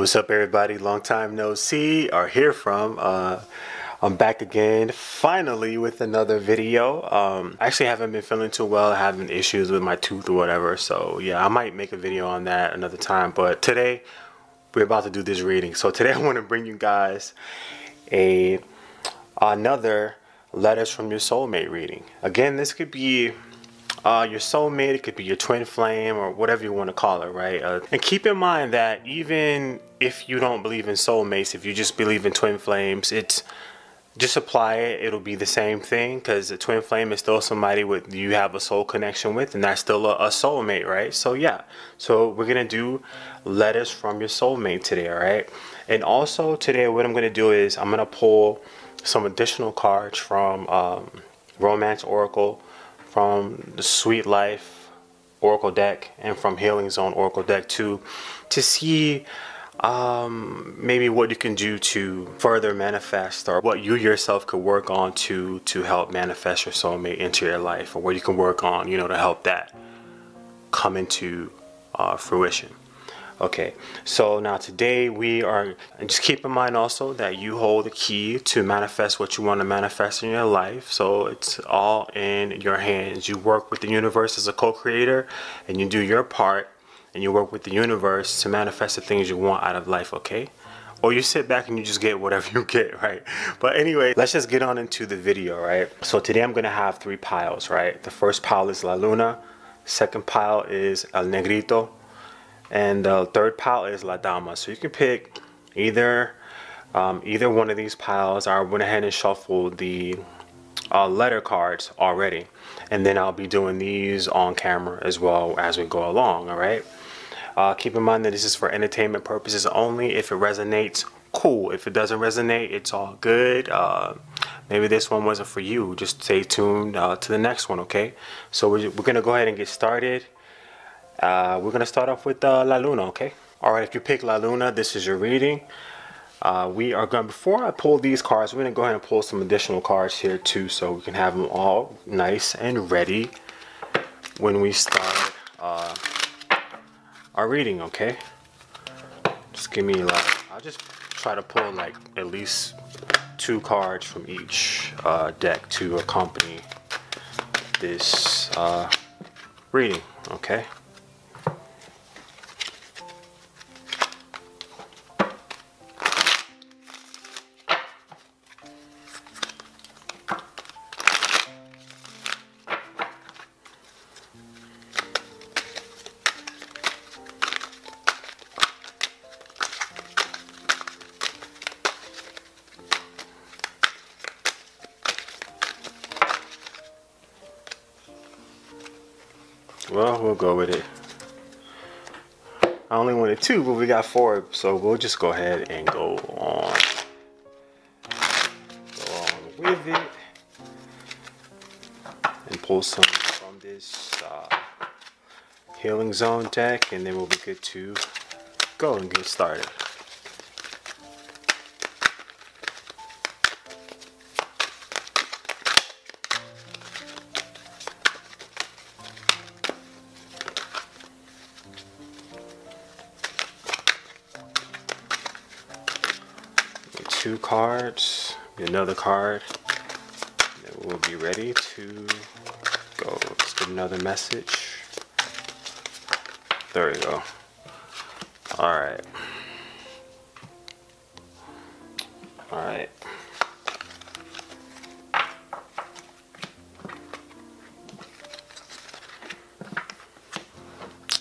What's up everybody? Long time no see or hear from. I'm back again finally with another video. I actually haven't been feeling too well, having issues with my tooth or whatever, so yeah, I might make a video on that another time, but today we're about to do this reading. So today I want to bring you guys another letters from your soulmate reading. Again, this could be your soulmate, it could be your twin flame, or whatever you want to call it, right? And keep in mind that even if you don't believe in soulmates, if you just believe in twin flames, it's just apply it, it'll be the same thing, because a twin flame is still somebody with you have a soul connection with, and that's still a soulmate, right? So yeah, so we're gonna do letters from your soulmate today, all right? And also today what I'm gonna do is I'm gonna pull some additional cards from Romance Oracle, from the Sweet Life Oracle deck, and from Healing Zone Oracle deck too, to see maybe what you can do to further manifest, or what you yourself could work on to help manifest your soulmate into your life, or what you can work on, you know, to help that come into fruition. Okay, so now today we are, and just keep in mind also that you hold the key to manifest what you want to manifest in your life. So it's all in your hands. You work with the universe as a co-creator, and you do your part, and you work with the universe to manifest the things you want out of life, okay? Or you sit back and you just get whatever you get, right? But anyway, let's just get on into the video, right? So today I'm gonna have 3 piles, right? The first pile is La Luna, second pile is El Negrito, and the third pile is La Dama. So you can pick either one of these piles. I went ahead and shuffled the letter cards already, and then I'll be doing these on camera as well as we go along, all right? Keep in mind that this is for entertainment purposes only. If it resonates, cool. If it doesn't resonate, it's all good. Maybe this one wasn't for you. Just stay tuned to the next one, okay? So we're gonna go ahead and get started. We're gonna start off with La Luna, okay? All right, if you pick La Luna, this is your reading. We are going, before I pull these cards, we're gonna go ahead and pull some additional cards here too, so we can have them all nice and ready when we start our reading, okay? Just give me like, I'll just try to pull like at least 2 cards from each deck to accompany this reading, okay? Well, we'll go with it. I only wanted 2, but we got 4, so we'll just go ahead and go on with it and pull some from this Healing Zone deck, and then we'll be good to go and get started. Two cards, another card, and then we'll be ready to go. Let's get another message. There we go. Alright. Alright.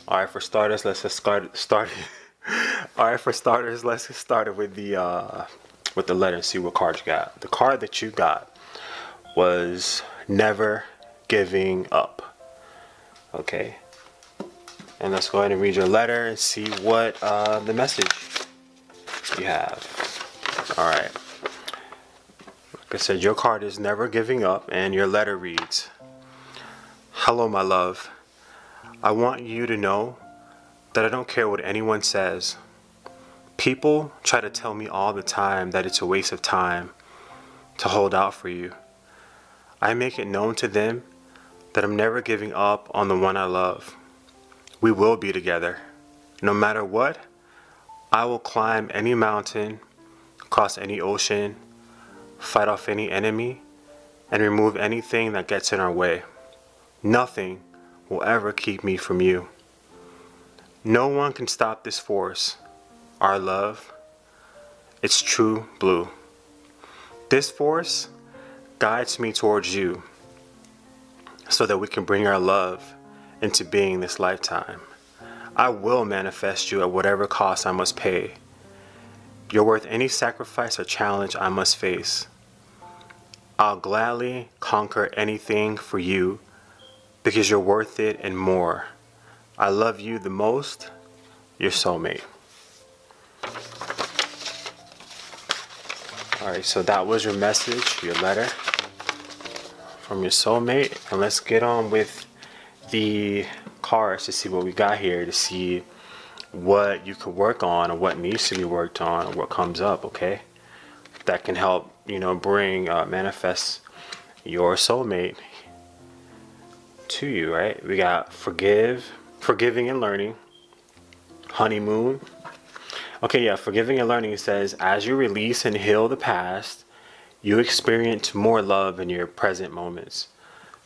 Alright, for starters, let's just start. Alright, for starters, let's get started with the letter and see what card you got. The card that you got was Never Giving Up. Okay. And let's go ahead and read your letter and see what the message you have. Alright. Like I said, your card is Never Giving Up, and your letter reads, "Hello, my love. I want you to know that I don't care what anyone says. People try to tell me all the time that it's a waste of time to hold out for you. I make it known to them that I'm never giving up on the one I love. We will be together. No matter what, I will climb any mountain, cross any ocean, fight off any enemy, and remove anything that gets in our way. Nothing will ever keep me from you. No one can stop this force, our love. It's true blue. This force guides me towards you so that we can bring our love into being this lifetime. I will manifest you at whatever cost I must pay. You're worth any sacrifice or challenge I must face. I'll gladly conquer anything for you because you're worth it and more. I love you the most, your soulmate. Alright, so that was your message, your letter from your soulmate. And let's get on with the cards to see what we got here, to see what you could work on or what needs to be worked on or what comes up, okay? That can help, bring, manifest your soulmate to you, right? We got forgiving and learning, honeymoon. Okay, yeah, forgiving and learning says, as you release and heal the past, you experience more love in your present moments.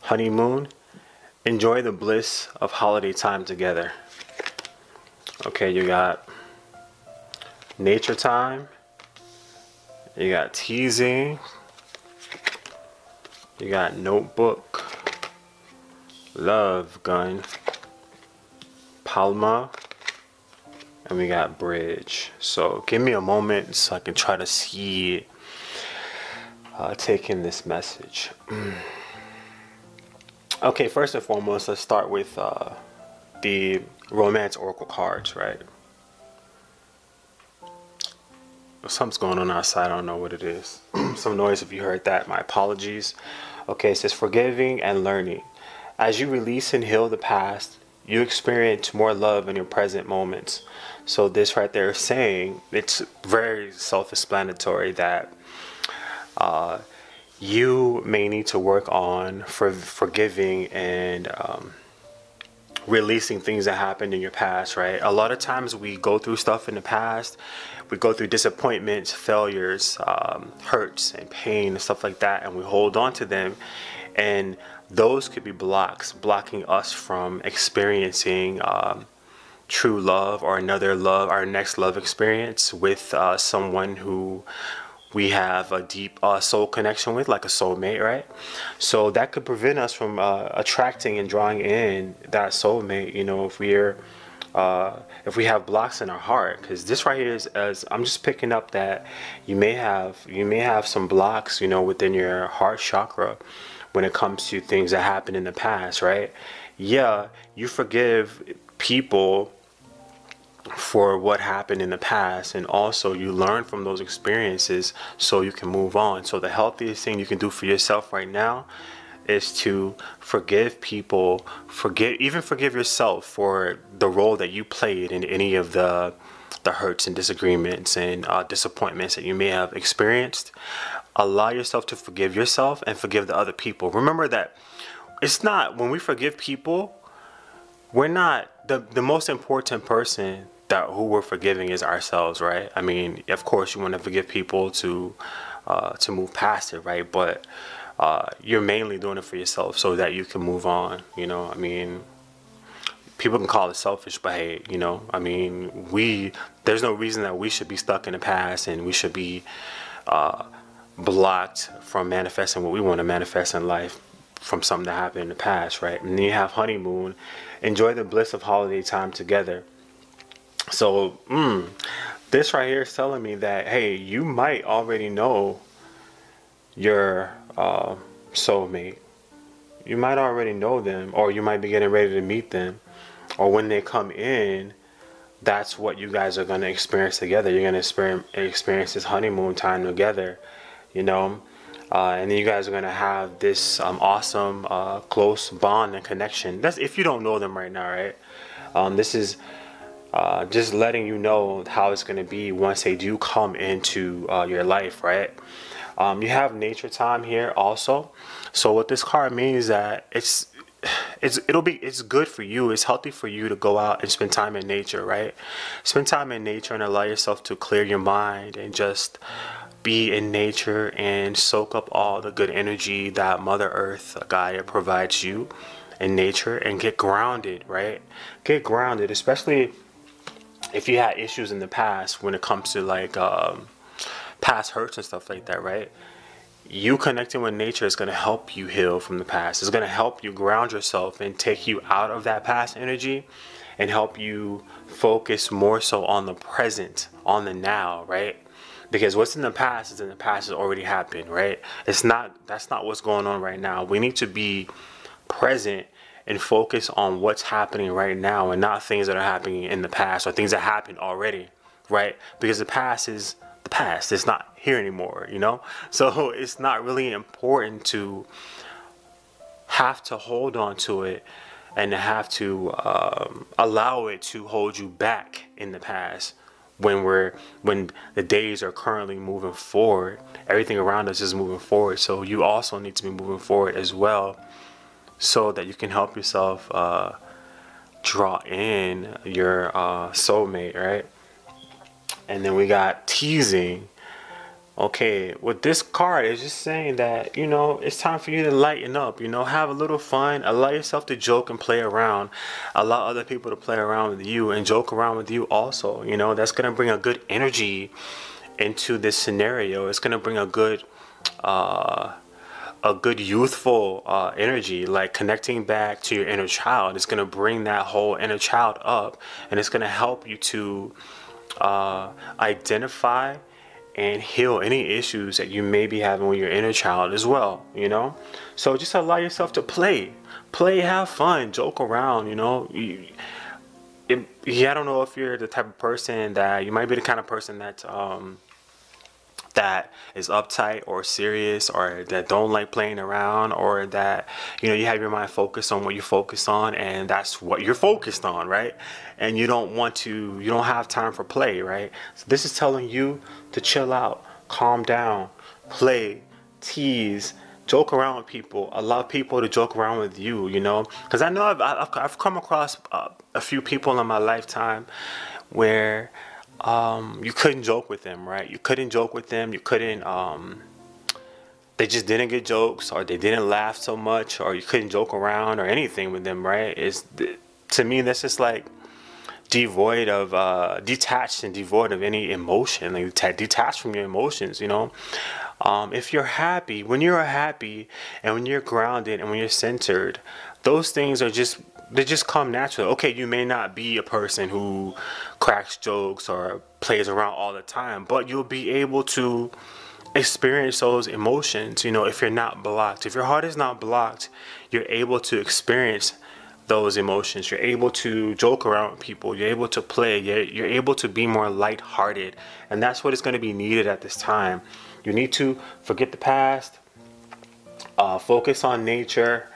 Honeymoon, enjoy the bliss of holiday time together. Okay, you got nature time, you got teasing, you got notebook, love gun, palma, and we got bridge. So give me a moment so I can try to see take in this message. Okay, first and foremost, let's start with the romance oracle cards, right? Something's going on outside, I don't know what it is. Some noise, if you heard that, my apologies. Okay, it says forgiving and learning. As you release and heal the past, you experience more love in your present moments. So this right there is saying, it's very self-explanatory that you may need to work on forgiving and releasing things that happened in your past, right? A lot of times we go through stuff in the past, we go through disappointments, failures, hurts and pain and stuff like that, and we hold on to them, and those could be blocks blocking us from experiencing true love or another love, our next love experience with someone who we have a deep soul connection with, like a soulmate, right? So that could prevent us from attracting and drawing in that soulmate, if we have blocks in our heart. Because this right here is, as I'm just picking up, that you may have some blocks, within your heart chakra when it comes to things that happened in the past, right? Yeah, you forgive people for what happened in the past, and also you learn from those experiences so you can move on. So the healthiest thing you can do for yourself right now is to forgive people, even forgive yourself for the role that you played in any of the hurts and disagreements and disappointments that you may have experienced. Allow yourself to forgive yourself and forgive the other people. Remember that it's not, when we forgive people, we're not, the most important person who we're forgiving is ourselves, right? I mean, of course you want to forgive people to move past it, right? But you're mainly doing it for yourself so that you can move on. I mean, people can call it selfish, but hey, I mean, there's no reason that we should be stuck in the past and we should be blocked from manifesting what we want to manifest in life from something that happened in the past, right? And then you have honeymoon, enjoy the bliss of holiday time together. So this right here is telling me that, hey, you might already know your soulmate. You might already know them, or you might be getting ready to meet them, or when they come in, that's what you guys are going to experience together. You're going to experience this honeymoon time together, and then you guys are going to have this awesome close bond and connection. That's if you don't know them right now, right? This is just letting you know how it's going to be once they do come into your life, right? You have nature time here also. So what this card means is that it's good for you. It's healthy for you to go out and spend time in nature, right? Spend time in nature and allow yourself to clear your mind and just be in nature and soak up all the good energy that Mother Earth, Gaia, provides you in nature, and get grounded, right? Get grounded, especially if you had issues in the past when it comes to like past hurts and stuff like that, right? You connecting with nature is going to help you heal from the past. It's going to help you ground yourself and take you out of that past energy and help you focus more so on the present, on the now, right? Because what's in the past is in the past, has already happened, right? That's not what's going on right now. We need to be present and focus on what's happening right now and not things that are happening in the past or things that happened already, right? Because the past is the past. It's not here anymore, you know? So it's not really important to have to hold on to it and to have to allow it to hold you back in the past when the days are currently moving forward. Everything around us is moving forward, so you also need to be moving forward as well, so that you can help yourself draw in your soulmate, right? And then we got teasing. Okay, with this card, it's just saying that, you know, it's time for you to lighten up, you know, have a little fun, allow yourself to joke and play around, allow other people to play around with you and joke around with you also, you know. That's going to bring a good energy into this scenario. It's going to bring a good youthful energy, like connecting back to your inner child. It's going to bring that whole inner child up, and it's going to help you to identify and heal any issues that you may be having with your inner child as well, you know. So just allow yourself to play, have fun, joke around, you know. I don't know if you're the type of person that, you might be the kind of person that that is uptight or serious, or that don't like playing around, or that, you know, you have your mind focused on what you're focused on, and that's what you're focused on, right? And you don't have time for play, right? So this is telling you to chill out, calm down, play, tease, joke around with people, allow people to joke around with you, you know. Because I know I've come across a few people in my lifetime where you couldn't joke with them, right? You couldn't joke with them. You couldn't, they just didn't get jokes, or they didn't laugh so much, or you couldn't joke around or anything with them, right? To me, that's just like devoid of, detached and devoid of any emotion, like detached from your emotions, you know? If you're happy, when you're happy and when you're grounded and when you're centered, those things are just, they just come naturally. Okay, you may not be a person who cracks jokes or plays around all the time, but you'll be able to experience those emotions, you know, if you're not blocked. If your heart is not blocked, you're able to experience those emotions. You're able to joke around with people. You're able to play. You're able to be more lighthearted. And that's what is going to be needed at this time. You need to forget the past, focus on nature,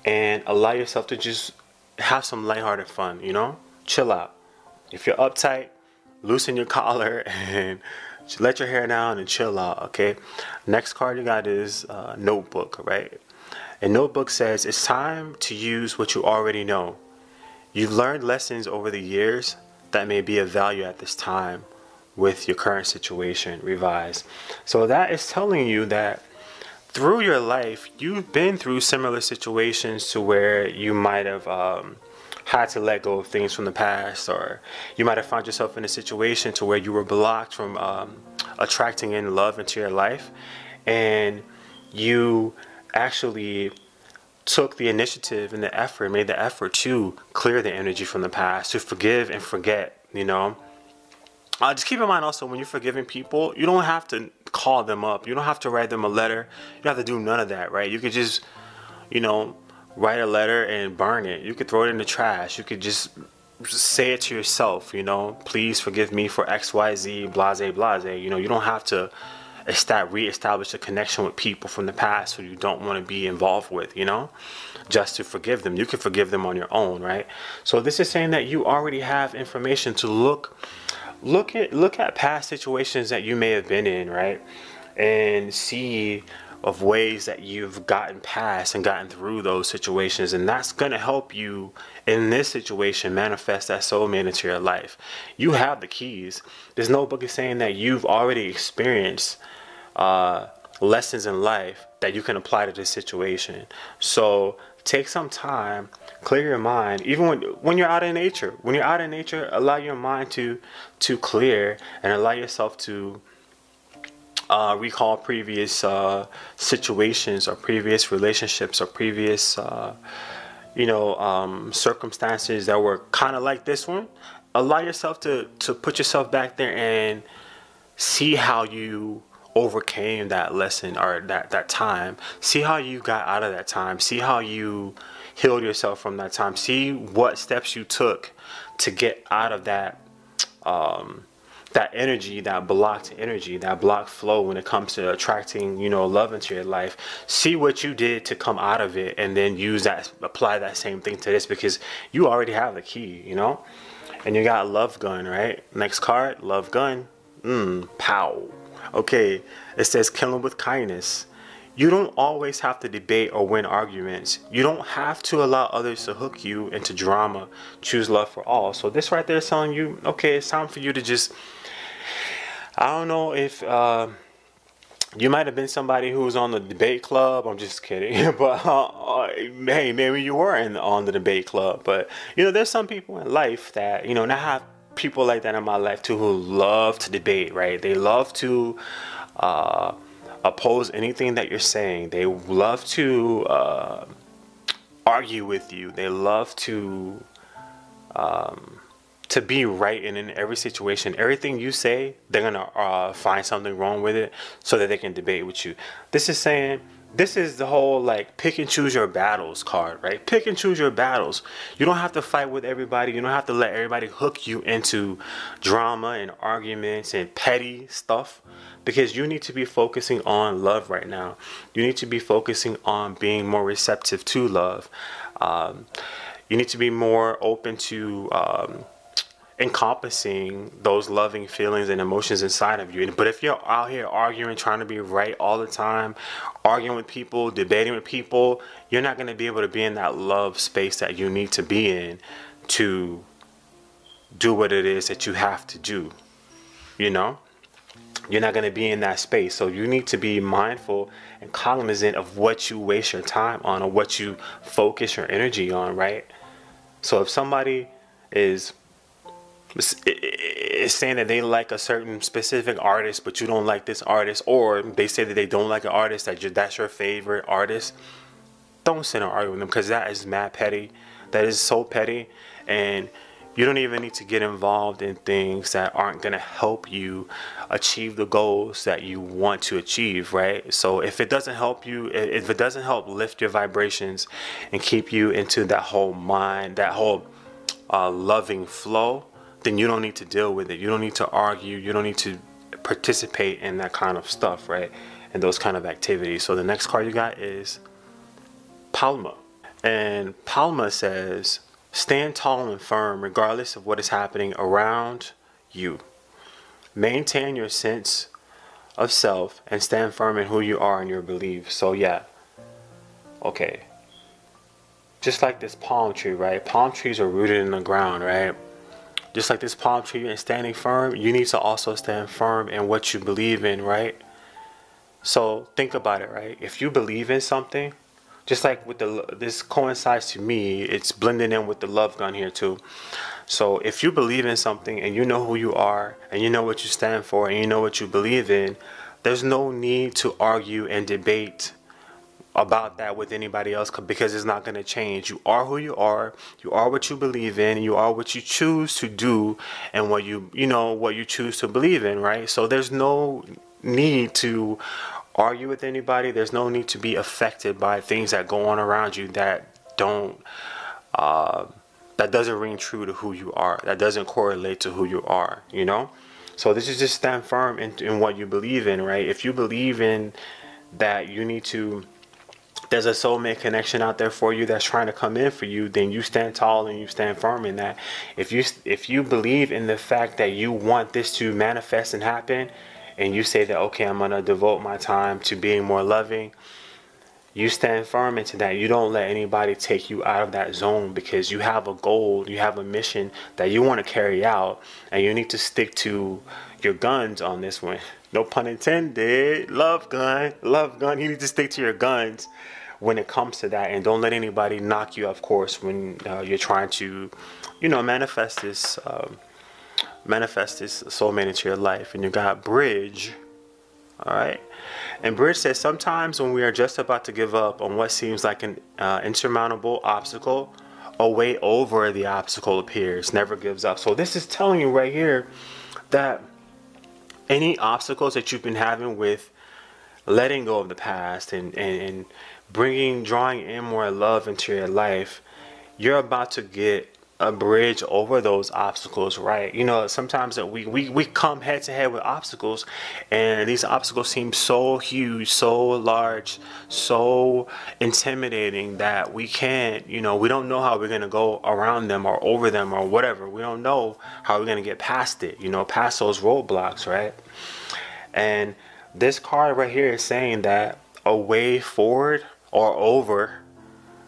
and allow yourself to just have some lighthearted fun, you know? Chill out. If you're uptight, loosen your collar and let your hair down and chill out, okay? Next card you got is Notebook, right? And Notebook says, it's time to use what you already know. You've learned lessons over the years that may be of value at this time with your current situation. Revise. So that is telling you that through your life, you've been through similar situations to where you might have had to let go of things from the past, or you might have found yourself in a situation to where you were blocked from attracting in love into your life, and you actually took the initiative and the effort, made the effort to clear the energy from the past, to forgive and forget, you know. Just keep in mind also, when you're forgiving people, you don't have to call them up. You don't have to write them a letter. You don't have to do none of that, right? You could just, you know, write a letter and burn it. You could throw it in the trash. You could just say it to yourself, you know, please forgive me for XYZ, blase, blase. You know, you don't have to re-establish a connection with people from the past who you don't want to be involved with, you know, just to forgive them. You can forgive them on your own, right? So this is saying that you already have information to look at past situations that you may have been in, right? And see of ways that you've gotten past and gotten through those situations, and that's going to help you in this situation manifest that soulmate into your life. You have the keys. There's no book is saying that you've already experienced lessons in life that you can apply to this situation. So take some time, clear your mind. Even when you're out in nature, allow your mind to clear, and allow yourself to recall previous situations or previous relationships or previous circumstances that were kind of like this one. Allow yourself to put yourself back there and see how you overcame that lesson or that time. See how you got out of that time. See how you healed yourself from that time. See what steps you took to get out of that that energy, that blocked flow when it comes to attracting, love into your life. See what you did to come out of it, and then apply that same thing to this, because you already have the key, And you got love gun, right? Next card, love gun. Pow. Okay, it says kill them with kindness. You don't always have to debate or win arguments. You don't have to allow others to hook you into drama. Choose love for all. So this right there is telling you, okay, it's time for you to just, I don't know if you might have been somebody who was on the debate club. I'm just kidding. But hey, maybe you were on the debate club. But there's some people in life that and I have people like that in my life too, who love to debate, right? They love to oppose anything that you're saying. They love to argue with you. They love to be right in every situation. Everything you say, they're gonna find something wrong with it so that they can debate with you. This is the whole like pick and choose your battles card, right? Pick and choose your battles. You don't have to fight with everybody. You don't have to let everybody hook you into drama and arguments and petty stuff, because you need to be focusing on love right now. You need to be focusing on being more receptive to love. You need to be more open to encompassing those loving feelings and emotions inside of you. But if you're out here arguing, trying to be right all the time, arguing with people, debating with people, you're not going to be able to be in that love space that you need to be in to do what it is that you have to do. You're not going to be in that space. So you need to be mindful and cognizant of what you waste your time on, or what you focus your energy on, right? So if somebody is saying that they like a certain specific artist, but you don't like this artist, or they say that they don't like an artist, that's your favorite artist, don't sit and argue with them, because that is mad petty. That is so petty, and you don't even need to get involved in things that aren't going to help you achieve the goals that you want to achieve, right? So if it doesn't help you, if it doesn't help lift your vibrations and keep you into that whole mind, that whole loving flow, then you don't need to deal with it. You don't need to argue. You don't need to participate in that kind of stuff, right? And those kind of activities. So the next card you got is Palma. And Palma says, stand tall and firm regardless of what is happening around you. Maintain your sense of self and stand firm in who you are and your beliefs. So yeah, okay. Just like this palm tree, right? Palm trees are rooted in the ground, right? Just like this palm tree and standing firm, you need to also stand firm in what you believe in, right? So think about it, right? If you believe in something, just like with this coincides to me, it's blending in with the love gun here too. So if you believe in something and you know who you are and you know what you stand for and you know what you believe in, there's no need to argue and debate about that with anybody else, because it's not going to change. You are who you are what you believe in, you are what you choose to do, and what you choose to believe in, right? So there's no need to argue with anybody. There's no need to be affected by things that go on around you that doesn't ring true to who you are, that doesn't correlate to who you are, So this is just stand firm in what you believe in, right? If you believe in that there's a soulmate connection out there for you that's trying to come in for you, then you stand tall and you stand firm in that. If you believe in the fact that you want this to manifest and happen, and you say that, okay, I'm gonna devote my time to being more loving, you stand firm into that. You don't let anybody take you out of that zone, because you have a goal, you have a mission that you want to carry out, and you need to stick to your guns on this one. No pun intended. Love gun, love gun. You need to stick to your guns when it comes to that, and don't let anybody knock you off course when you're trying to, you know, manifest this soulmate into your life. And you got Bridge. All right. And Bridge says, sometimes when we are just about to give up on what seems like an insurmountable obstacle, a way over the obstacle appears. Never gives up. So this is telling you right here that any obstacles that you've been having with letting go of the past and drawing in more love into your life, you're about to get a bridge over those obstacles, right? You know, sometimes that we come head to head with obstacles, and these obstacles seem so huge, so large, so intimidating that we can't, you know, we don't know how we're going to go around them or over them or whatever. We don't know how we're going to get past it, you know, past those roadblocks, right? And this card right here is saying that a way forward or over,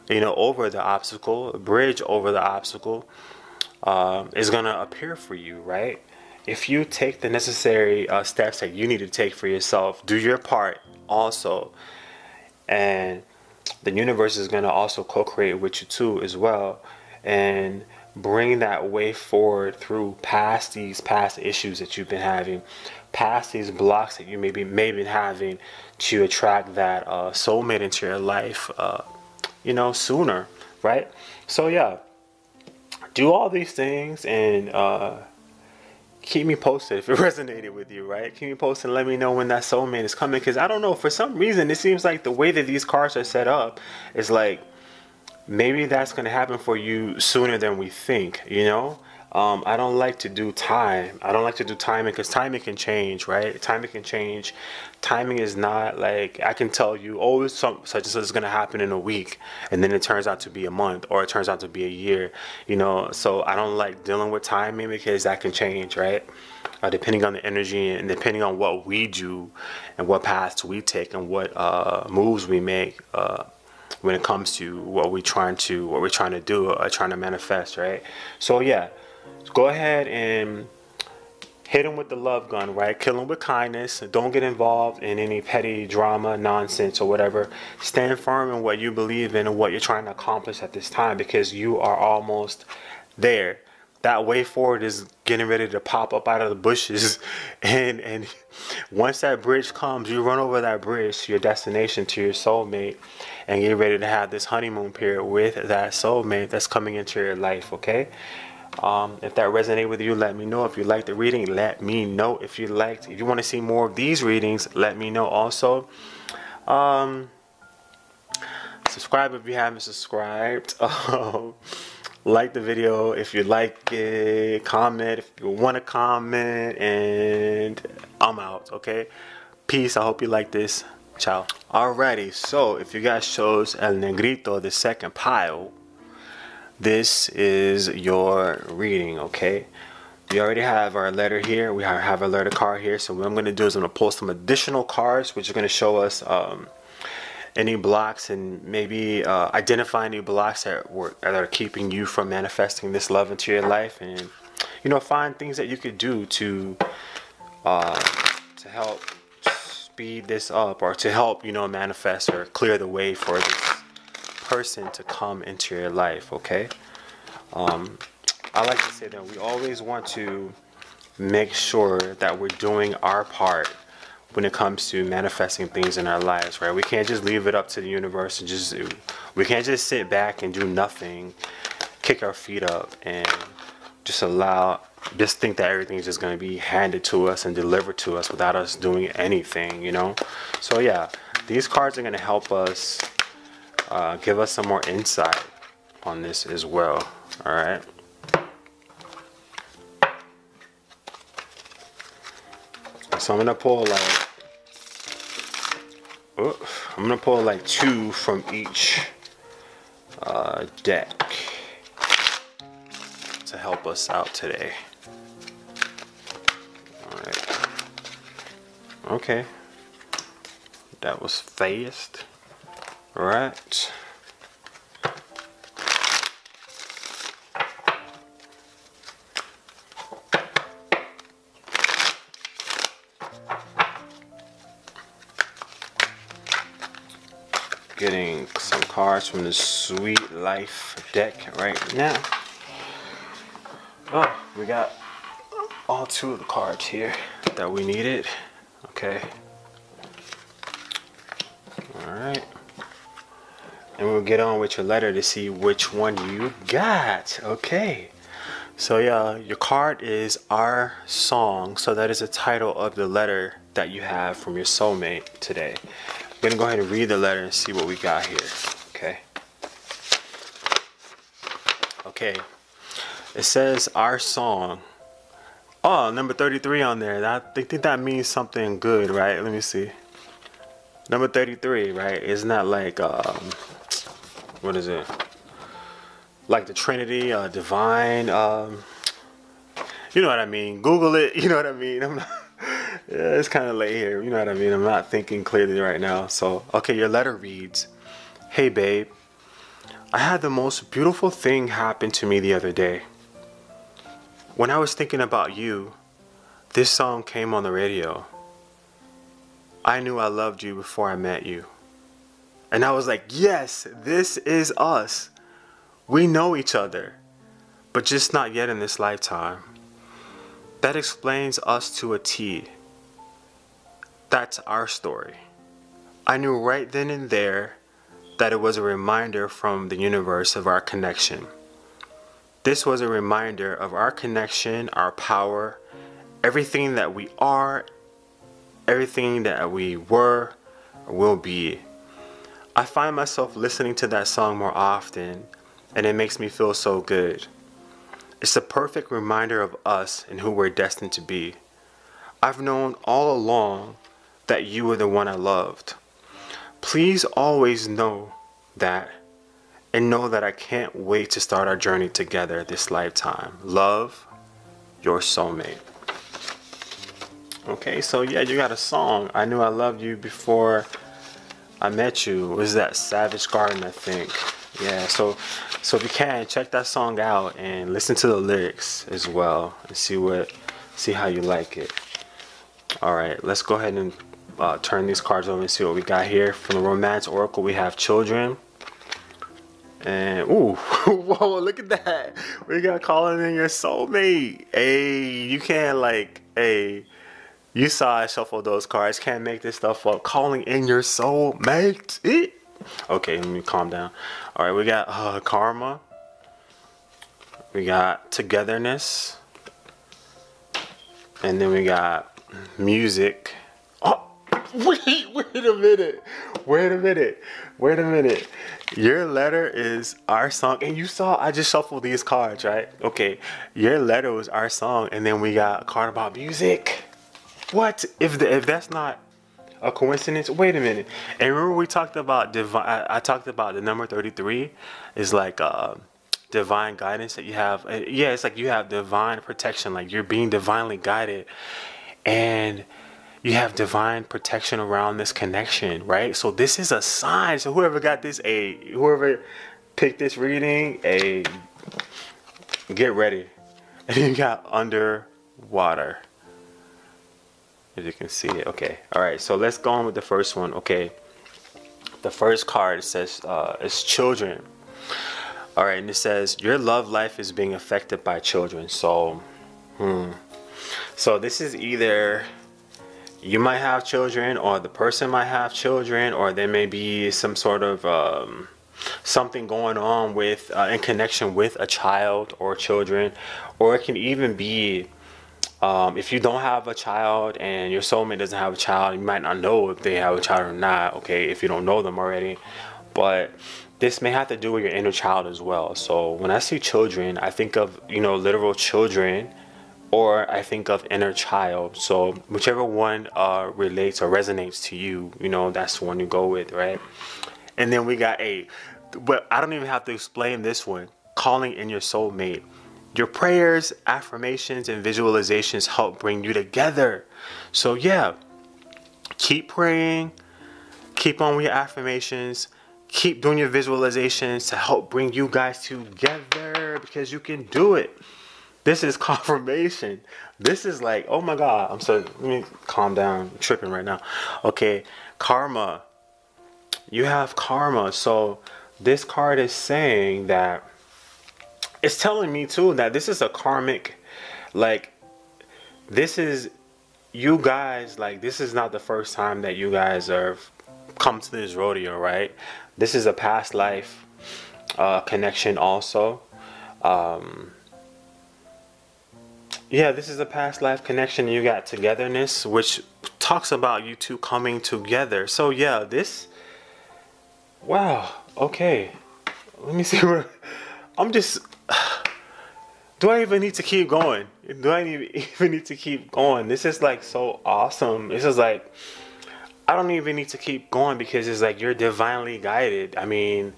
you know, over the obstacle, a bridge over the obstacle, is going to appear for you, right? If you take the necessary steps that you need to take for yourself, do your part also, and the universe is going to also co-create with you too as well, and bring that way forward through past issues that you've been having, past these blocks that you may be having, to attract that soulmate into your life, you know, sooner, right? So yeah, do all these things, and keep me posted if it resonated with you, right? Keep me posted and let me know when that soulmate is coming, because I don't know, for some reason it seems like the way that these cards are set up is like maybe that's going to happen for you sooner than we think, you know? I don't like to do time. I don't like to do timing, because timing can change, right? Timing can change. Timing is not like I can tell you, oh, such and such is going to happen in a week, and then it turns out to be a month, or it turns out to be a year, you know? So I don't like dealing with timing, because that can change, right? Depending on the energy and depending on what we do and what paths we take and what moves we make when it comes to what we're trying to do, trying to manifest, right? So yeah, go ahead and hit them with the love gun, right? Kill them with kindness. Don't get involved in any petty drama, nonsense, or whatever. Stand firm in what you believe in and what you're trying to accomplish at this time, because you are almost there. That way forward is getting ready to pop up out of the bushes, and once that bridge comes, you run over that bridge to your destination, to your soulmate, and get ready to have this honeymoon period with that soulmate that's coming into your life, okay? If that resonated with you, let me know. If you liked the reading, let me know. If you want to see more of these readings, let me know also. Subscribe if you haven't subscribed. Like the video if you like it, comment if you want to comment, and I'm out, okay? Peace. I hope you like this. Ciao. Alrighty, so if you guys chose El Negrito, the second pile, this is your reading, okay? We already have our letter here. We have our letter card here. So what I'm going to do is I'm going to pull some additional cards, which are going to show us any blocks, and maybe identify any blocks that are keeping you from manifesting this love into your life, and you know, find things that you could do to help speed this up, or to help, you know, manifest or clear the way for this person to come into your life, okay? I like to say that we always want to make sure that we're doing our part when it comes to manifesting things in our lives, right? We can't just leave it up to the universe and we can't just sit back and do nothing, kick our feet up, and just think that everything's just going to be handed to us and delivered to us without us doing anything, you know? So yeah, these cards are going to help us, give us some more insight on this as well, all right? So I'm gonna pull like two from each deck to help us out today. All right. Okay. That was fast. All right. Getting some cards from the Sweet Life deck right now. Oh, we got all 2 of the cards here that we needed. Okay. Alright. And we'll get on with your letter to see which one you got. Okay. So yeah, your card is Our Song. So that is the title of the letter that you have from your soulmate today. I'm going to go ahead and read the letter and see what we got here. Okay. Okay. It says Our Song. Oh, number 33 on there. I think that means something good, right? Let me see. Number 33, right? Isn't that like, what is it? Like the Trinity, divine, you know what I mean? Google it, you know what I mean? I'm not, yeah, it's kind of late here, you know what I mean? I'm not thinking clearly right now. So, okay, your letter reads, Hey babe, I had the most beautiful thing happen to me the other day. When I was thinking about you, this song came on the radio. I knew I loved you before I met you. And I was like, yes, this is us. We know each other, but just not yet in this lifetime. That explains us to a T. That's our story. I knew right then and there that it was a reminder from the universe of our connection. This was a reminder of our connection, our power, everything that we are, everything that we were or will be. I find myself listening to that song more often, and it makes me feel so good. It's a perfect reminder of us and who we're destined to be. I've known all along that you were the one I loved. Please always know that, and know that I can't wait to start our journey together this lifetime. Love, your soulmate. Okay, so yeah, you got a song. I knew I loved you before I met you. It was that Savage Garden, I think. Yeah, so if you can, check that song out and listen to the lyrics as well and see how you like it. All right, let's go ahead and turn these cards over and see what we got here. From the Romance Oracle, we have Children. And ooh, whoa, look at that. We got calling in your soulmate. Hey, you can't like, hey, you saw I shuffled those cards. Can't make this stuff up. Calling in your soulmate. Okay, let me calm down. All right, we got Karma. We got Togetherness. And then we got Music. Oh, wait a minute. Wait a minute. Your letter is Our Song. And you saw I just shuffled these cards, right? Okay, your letter was Our Song. And then we got a card about music. What? If that's not a coincidence? Wait a minute. And remember we talked about divine. I talked about the number 33 is like divine guidance that you have. Yeah, it's like you have divine protection. Like you're being divinely guided, and you have divine protection around this connection, right? So this is a sign. So whoever got this, whoever picked this reading, get ready. And you got Underwater. As you can see it. Okay, all right, so let's go on with the first one. Okay, the first card says it's Children. All right, and it says your love life is being affected by children. So so this is either you might have children, or the person might have children, or there may be some sort of something going on with in connection with a child or children, or it can even be if you don't have a child and your soulmate doesn't have a child, you might not know if they have a child or not, okay, if you don't know them already. But this may have to do with your inner child as well. So when I see children, I think of, you know, literal children, or I think of inner child. So whichever one relates or resonates to you, you know, that's the one you go with, right? And then we got but I don't even have to explain this one, calling in your soulmate. Your prayers, affirmations, and visualizations help bring you together. So yeah, Keep praying. Keep on with your affirmations. Keep doing your visualizations to help bring you guys together, because you can do it. This is confirmation. This is like, oh my God. Let me calm down. I'm tripping right now. Okay, karma. You have karma. So this card is saying that, it's telling me too that this is a karmic, like, this is, you guys, like, this is not the first time that you guys are come to this rodeo, right? This is a past life connection also. Yeah, this is a past life connection. You got togetherness, which talks about you two coming together. So yeah, this, wow, okay. Let me see where, I'm just, do I even need to keep going? Do I even need to keep going? This is like so awesome. This is like, I don't even need to keep going, because it's like you're divinely guided. I mean,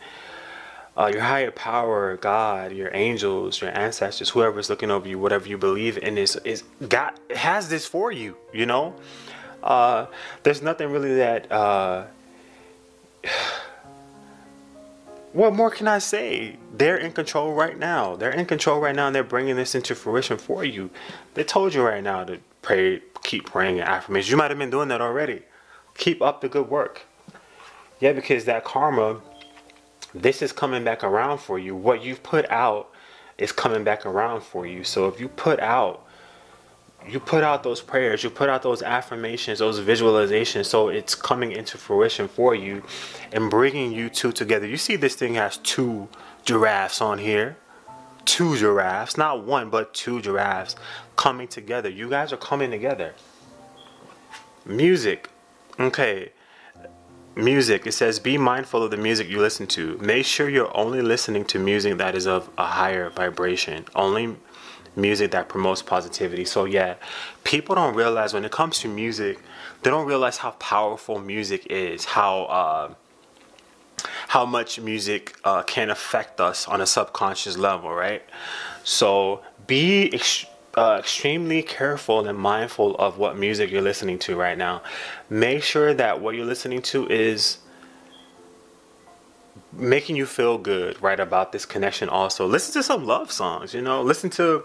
your higher power, God, your angels, your ancestors, whoever's looking over you, whatever you believe in, is God has this for you, you know? There's nothing really that, what more can I say? They're in control right now. They're in control right now, and they're bringing this into fruition for you. They told you right now to pray, keep praying and affirmations. You might have been doing that already. Keep up the good work. Yeah, because that karma, this is coming back around for you. What you've put out is coming back around for you. So if you put out those prayers, you put out those affirmations, those visualizations, so it's coming into fruition for you and bringing you two together. You see this thing has 2 giraffes on here. 2 giraffes, not one, but 2 giraffes coming together. You guys are coming together. Music. Okay, music. It says, be mindful of the music you listen to. Make sure you're only listening to music that is of a higher vibration. Only music that promotes positivity. So yeah, people don't realize when it comes to music, they don't realize how powerful music is, how much music can affect us on a subconscious level, right? So be extremely careful and mindful of what music you're listening to right now. Make sure that what you're listening to is making you feel good right about this connection. Also listen to some love songs, you know, listen to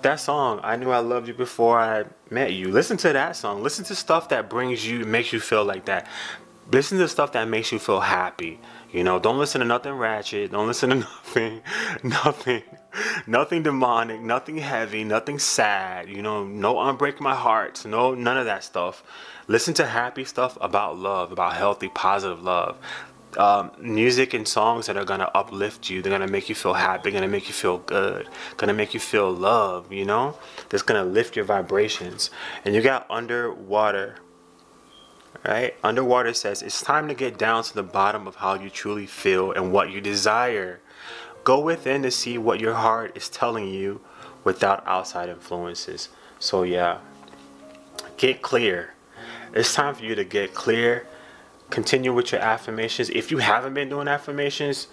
that song, I Knew I Loved You Before I Met You. Listen to that song. Listen to stuff that makes you feel like that. Listen to stuff that makes you feel happy. You know, don't listen to nothing ratchet. Don't listen to nothing demonic, nothing heavy, nothing sad. You know, no Unbreak My Heart, none of that stuff. Listen to happy stuff about love, about healthy, positive love. Music and songs that are gonna uplift you. They're gonna make you feel happy. They're gonna make you feel good. Gonna make you feel love. You know, that's gonna lift your vibrations. And you got Underwater. Right? Underwater says, it's time to get down to the bottom of how you truly feel and what you desire. Go within to see what your heart is telling you without outside influences. So yeah, get clear. It's time for you to get clear. Continue with your affirmations. If you haven't been doing affirmations,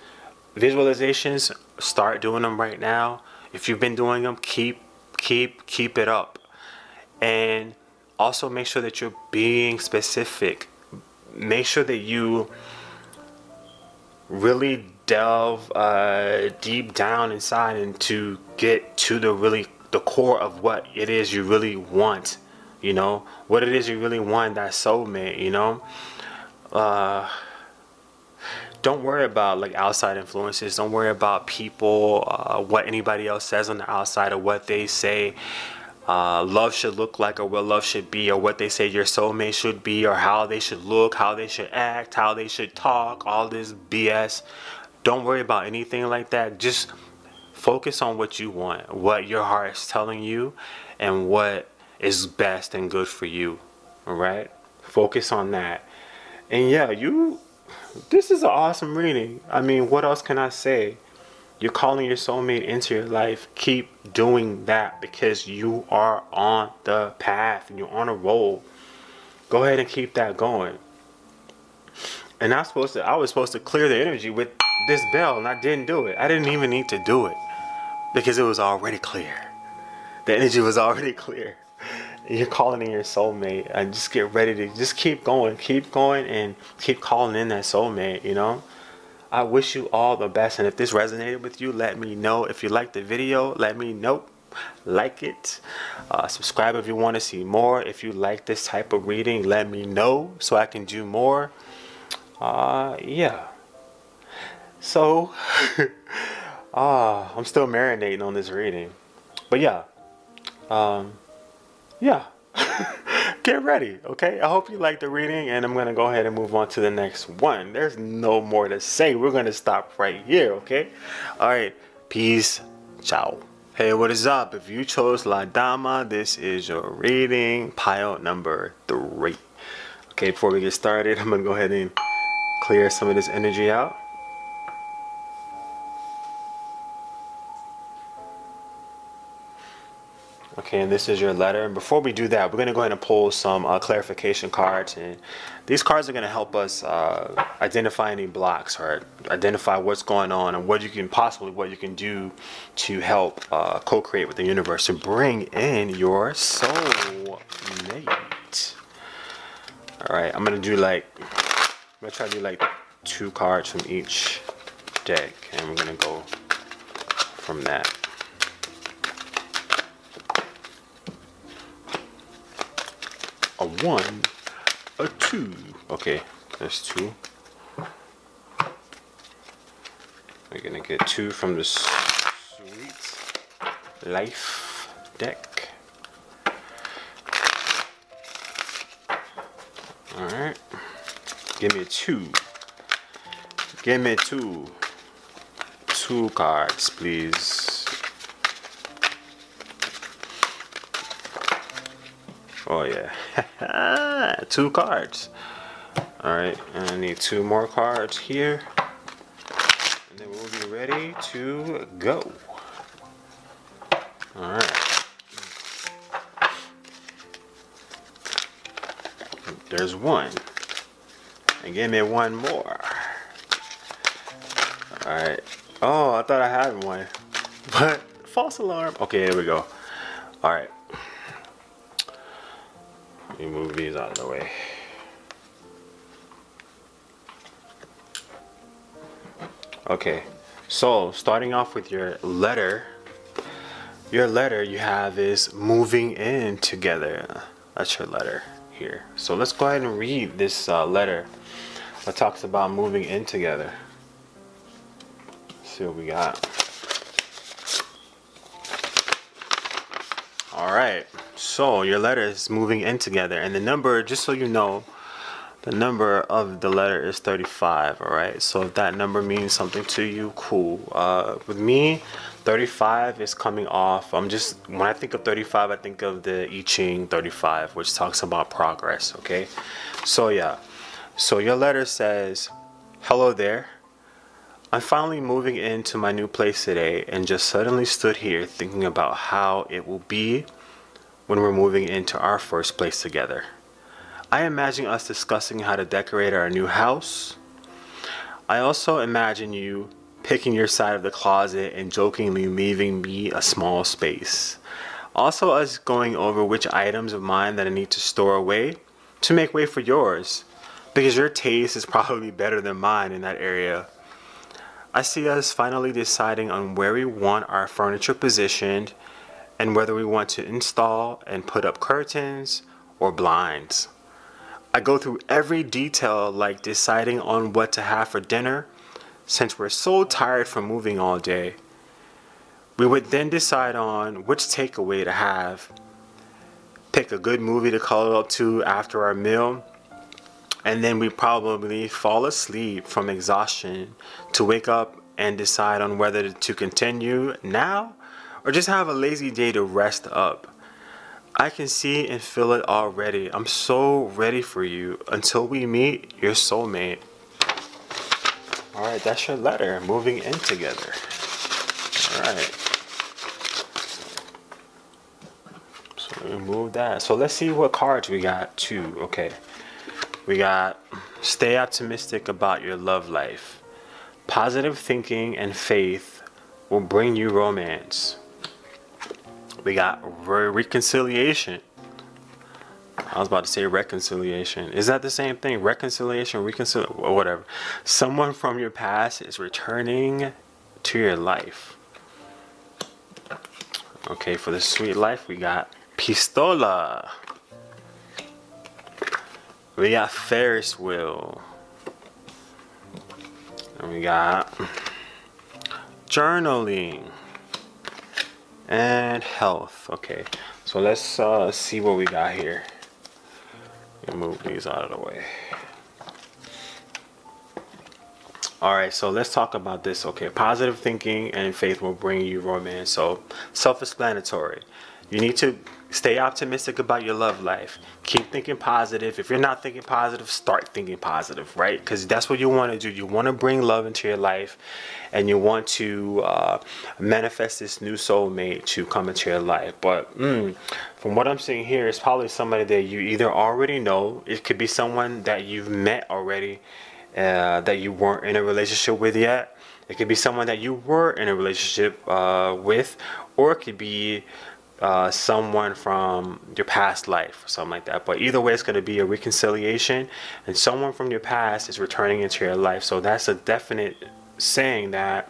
visualizations, start doing them right now. If you've been doing them, keep it up. And also make sure that you're being specific. Make sure that you really delve deep down inside and to get to the core of what it is you really want. You know, what it is you really want, that soulmate, you know. Don't worry about like outside influences. Don't worry about people, what anybody else says on the outside, or what they say love should look like, or what love should be, or what they say your soulmate should be, or how they should look, how they should act, how they should talk, all this BS. Don't worry about anything like that. Just focus on what you want, what your heart is telling you, and what is best and good for you. All right, focus on that. And yeah, this is an awesome reading. I mean, what else can I say? You're calling your soulmate into your life. Keep doing that, because you are on the path and you're on a roll. Go ahead and keep that going. And I was supposed to clear the energy with this bell, and I didn't do it. I didn't even need to do it because it was already clear. The energy was already clear. you're calling in your soulmate, and just get ready to just keep going, and keep calling in that soulmate, you know. I wish you all the best, and if this resonated with you, let me know. If you liked the video, let me know. Like it. Subscribe if you want to see more. If you like this type of reading, let me know so I can do more. Yeah. So, I'm still marinating on this reading. But yeah. Yeah. Get ready, okay? I hope you liked the reading, and I'm gonna go ahead and move on to the next one. There's no more to say. We're gonna stop right here, okay? All right, peace, ciao. Hey, what is up? If you chose La Dama, this is your reading, pile number 3. Okay, before we get started, I'm gonna go ahead and clear some of this energy out. Okay, and this is your letter. And before we do that, we're going to go ahead and pull some clarification cards. And these cards are going to help us identify any blocks, or identify what's going on and what you can do to help co-create with the universe to bring in your soulmate. All right, I'm going to try to do like 2 cards from each deck, and we're going to go from that. A 1, a 2. Okay, there's 2. We're gonna get 2 from the Sweet Life deck. Alright. Give me a 2. Give me 2. 2 cards, please. Oh yeah. 2 cards. Alright, and I need 2 more cards here. And then we'll be ready to go. Alright. There's 1. And give me 1 more. Alright. Oh, I thought I had 1. But false alarm. Okay, there we go. Alright. Let me move these out of the way. Okay, so starting off with your letter you have is moving in together. That's your letter here. So let's go ahead and read this letter that talks about moving in together. Let's see what we got. Alright, so your letter is moving in together, and the number, just so you know, the number of the letter is 35. Alright, so if that number means something to you, cool. With me, 35 is coming off. When I think of 35, I think of the I Ching 35, which talks about progress. Okay, so yeah, so your letter says, hello there. I'm finally moving into my new place today, and just suddenly stood here thinking about how it will be when we're moving into our first place together. I imagine us discussing how to decorate our new house. I also imagine you picking your side of the closet and jokingly leaving me a small space. Also us going over which items of mine that I need to store away to make way for yours, because your taste is probably better than mine in that area. I see us finally deciding on where we want our furniture positioned and whether we want to install and put up curtains or blinds. I go through every detail, like deciding on what to have for dinner, since we're so tired from moving all day. We would then decide on which takeaway to have, pick a good movie to cuddle up to after our meal, and then we probably fall asleep from exhaustion to wake up and decide on whether to continue now or just have a lazy day to rest up. I can see and feel it already. I'm so ready for you until we meet your soulmate. Alright, that's your letter. Moving in together. Alright. So we move that. So let's see what cards we got too. Okay. We got stay optimistic about your love life. Positive thinking and faith will bring you romance. We got reconciliation. I was about to say reconciliation. Is that the same thing? Reconciliation, reconciliation, whatever. Someone from your past is returning to your life. Okay, for the sweet life, we got pistola. We got Ferris wheel. And we got journaling and health. Okay, so let's see what we got here. Move these out of the way. Alright, so let's talk about this. Okay, positive thinking and faith will bring you romance. So self-explanatory. You need to stay optimistic about your love life. Keep thinking positive. If you're not thinking positive, start thinking positive, right? Because that's what you want to do. You want to bring love into your life, and you want to manifest this new soulmate to come into your life. But from what I'm seeing here, it's probably somebody that you either already know. It could be someone that you've met already, that you weren't in a relationship with yet. It could be someone that you were in a relationship with, or it could be someone from your past life or something like that. But either way, it's going to be a reconciliation, and someone from your past is returning into your life. So that's a definite saying that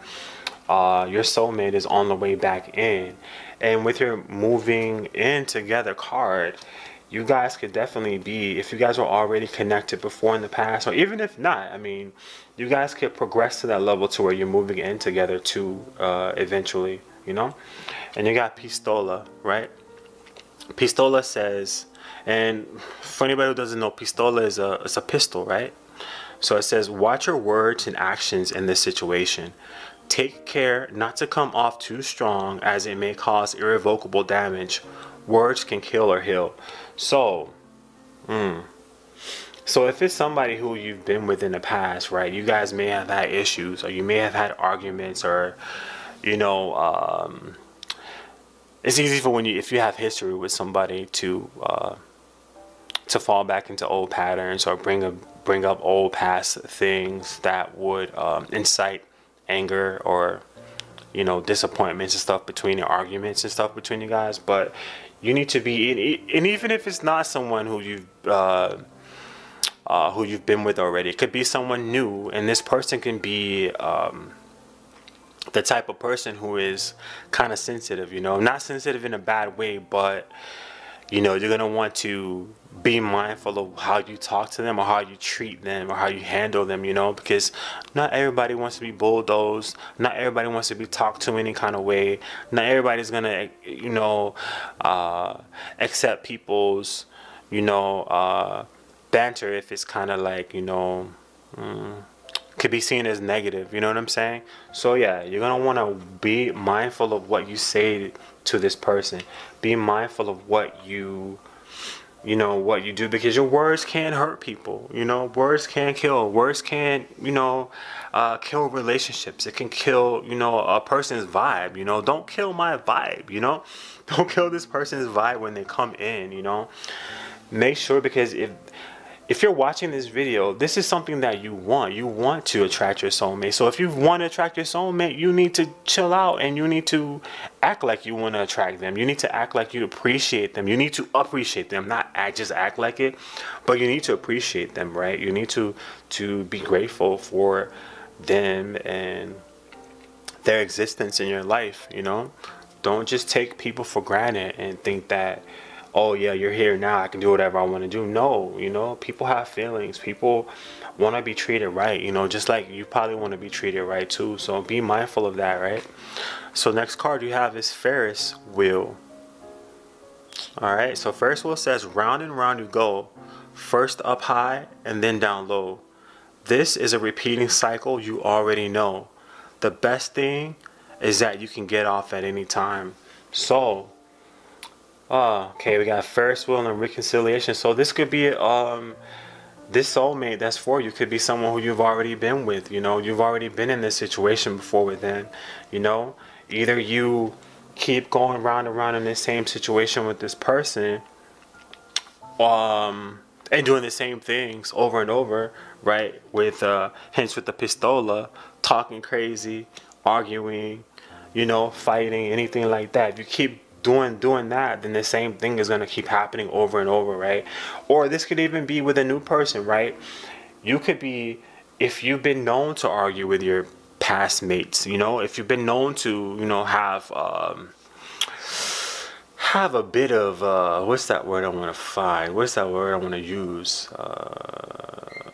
your soulmate is on the way back in. And with your moving in together card, you guys could definitely be, if you guys were already connected before in the past, or even if not, I mean, you guys could progress to that level to where you're moving in together too, eventually, you know. And you got pistola, right? Pistola says, and for anybody who doesn't know, pistola is it's a pistol, right? So it says, watch your words and actions in this situation. Take care not to come off too strong, as it may cause irrevocable damage. Words can kill or heal. So, so if it's somebody who you've been with in the past, right? You guys may have had issues, or you may have had arguments, or, you know, it's easy for if you have history with somebody to fall back into old patterns, or bring up old past things that would incite anger, or, you know, disappointments and stuff between your arguments and stuff between you guys. But you need to be, and even if it's not someone who you've been with already, it could be someone new, and this person can be the type of person who is kind of sensitive, you know, not sensitive in a bad way, but, you know, you're going to want to be mindful of how you talk to them, or how you treat them, or how you handle them, you know, because not everybody wants to be bulldozed. Not everybody wants to be talked to any kind of way. Not everybody's going to, you know, accept people's, you know, banter if it's kind of like, you know, could be seen as negative, you know what I'm saying? So yeah, you're gonna want to be mindful of what you say to this person. Be mindful of what you know, what you do, because your words can hurt people, you know. Words can kill. Words can, you know, kill relationships. It can kill, you know, a person's vibe, you know. Don't kill my vibe, you know. Don't kill this person's vibe when they come in, you know. Make sure, because if you're watching this video, this is something that you want. You want to attract your soulmate. So if you want to attract your soulmate, you need to chill out, and you need to act like you want to attract them. You need to act like you appreciate them. You need to appreciate them, not just act like it, but you need to appreciate them, right? You need to be grateful for them and their existence in your life, you know? Don't just take people for granted and think that, oh yeah, you're here now, I can do whatever I want to do. No, you know, people have feelings. People want to be treated right, you know, just like you probably want to be treated right too. So be mindful of that, right? So next card you have is Ferris wheel. Alright, so Ferris wheel says, round and round you go, first up high and then down low. This is a repeating cycle you already know. The best thing is that you can get off at any time. So okay, we got Ferris wheel and reconciliation. So this could be this soulmate that's for you could be someone who you've already been with, you know. You've already been in this situation before with them, you know. Either you keep going round and round in the same situation with this person, and doing the same things over and over, right? With hence with the pistola, talking crazy, arguing, you know, fighting, anything like that. If you keep doing that, then the same thing is going to keep happening over and over, right? Or this could even be with a new person, right? You could be, if you've been known to argue with your past mates, you know, if you've been known to, you know, have a bit of what's that word I want to find? What's that word I want to use?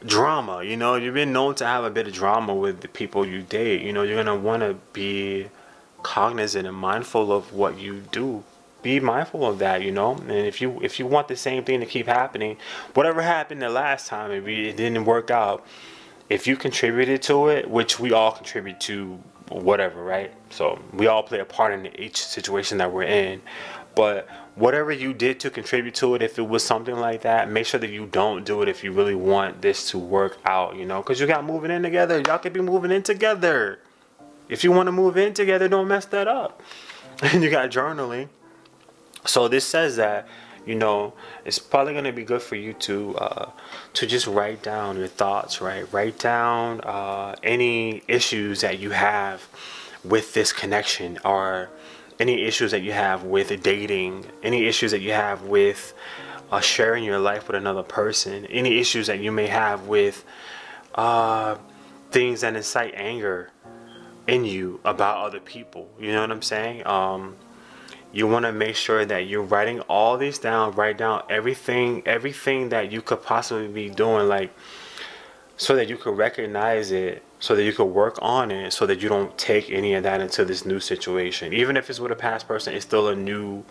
Drama. You know, you've been known to have a bit of drama with the people you date. You know, you're gonna want to be cognizant and mindful of what you do. Be mindful of that, you know. And if you want the same thing to keep happening, whatever happened the last time, if it didn't work out, if you contributed to it, which we all contribute to whatever, right? So we all play a part in each situation that we're in. But whatever you did to contribute to it, if it was something like that, make sure that you don't do it if you really want this to work out, you know, because you got moving in together. Y'all could be moving in together. If you want to move in together, don't mess that up. And you got journaling. So this says that, you know, it's probably going to be good for you to just write down your thoughts, right? Write down any issues that you have with this connection, or any issues that you have with dating, any issues that you have with sharing your life with another person, any issues that you may have with things that incite anger in you about other people. You know what I'm saying? You want to make sure that you're writing all these down. Write down everything that you could possibly be doing, like, so that you could recognize it, so that you could work on it, so that you don't take any of that into this new situation. Even if it's with a past person, it's still a new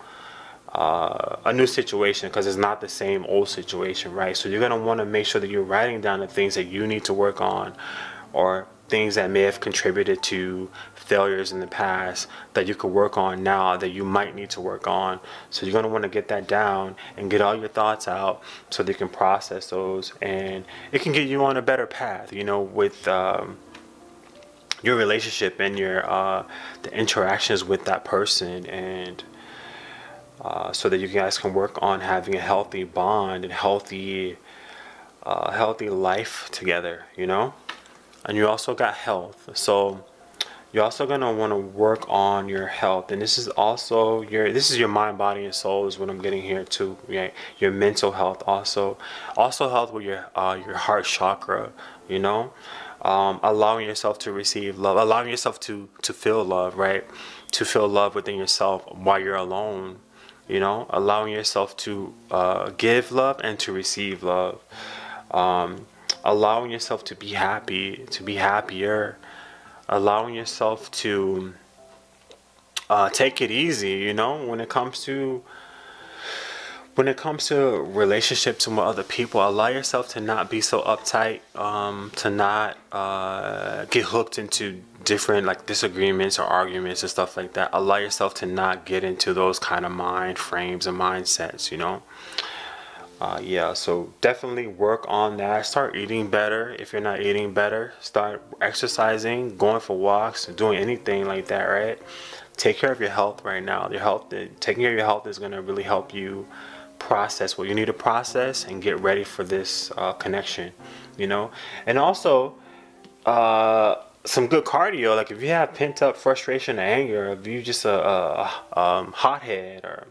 situation, because it's not the same old situation, right? So you're gonna want to make sure that you're writing down the things that you need to work on, or things that may have contributed to failures in the past that you could work on now, that you might need to work on. So you're going to want to get that down and get all your thoughts out so that you can process those, and it can get you on a better path, you know, with your relationship and your the interactions with that person, and so that you guys can work on having a healthy bond and healthy life together, you know. And you also got health, so you're also gonna want to work on your health, and this is also your mind, body, and soul is what I'm getting here too. Right? Your mental health, also health with your heart chakra. You know, allowing yourself to receive love, allowing yourself to feel love, right? To feel love within yourself while you're alone. You know, allowing yourself to give love and to receive love. Allowing yourself to be happy, to be happier, allowing yourself to take it easy, you know, when it comes to relationships and with other people. Allow yourself to not be so uptight, to not get hooked into different like disagreements or arguments and stuff like that. Allow yourself to not get into those kind of mind frames and mindsets, you know. Yeah, so definitely work on that. Start eating better. If you're not eating better, start exercising, going for walks, doing anything like that, right? Take care of your health right now. Taking care of your health is going to really help you process what you need to process and get ready for this connection, you know. And also some good cardio. Like if you have pent up frustration and anger, if you just a hothead or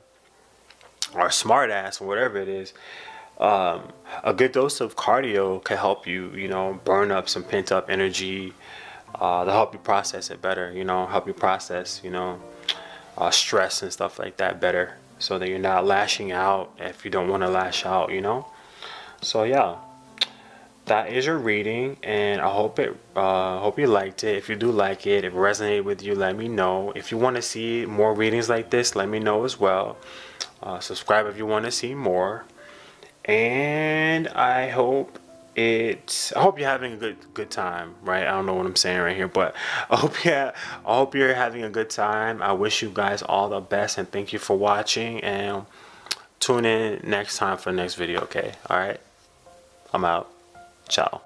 smart ass or whatever it is, a good dose of cardio can help you, you know, burn up some pent up energy, to help you process it better, you know, help you process, you know, stress and stuff like that better, so that you're not lashing out if you don't want to lash out, you know. So yeah, that is your reading, and I hope you liked it. If you do like it, if it resonated with you, let me know. If you want to see more readings like this, let me know as well. Subscribe if you want to see more, and I hope you're having a good time, right? I don't know what I'm saying right here, but I hope you're having a good time. I wish you guys all the best, and thank you for watching, and tune in next time for the next video. Okay, all right, I'm out. Ciao.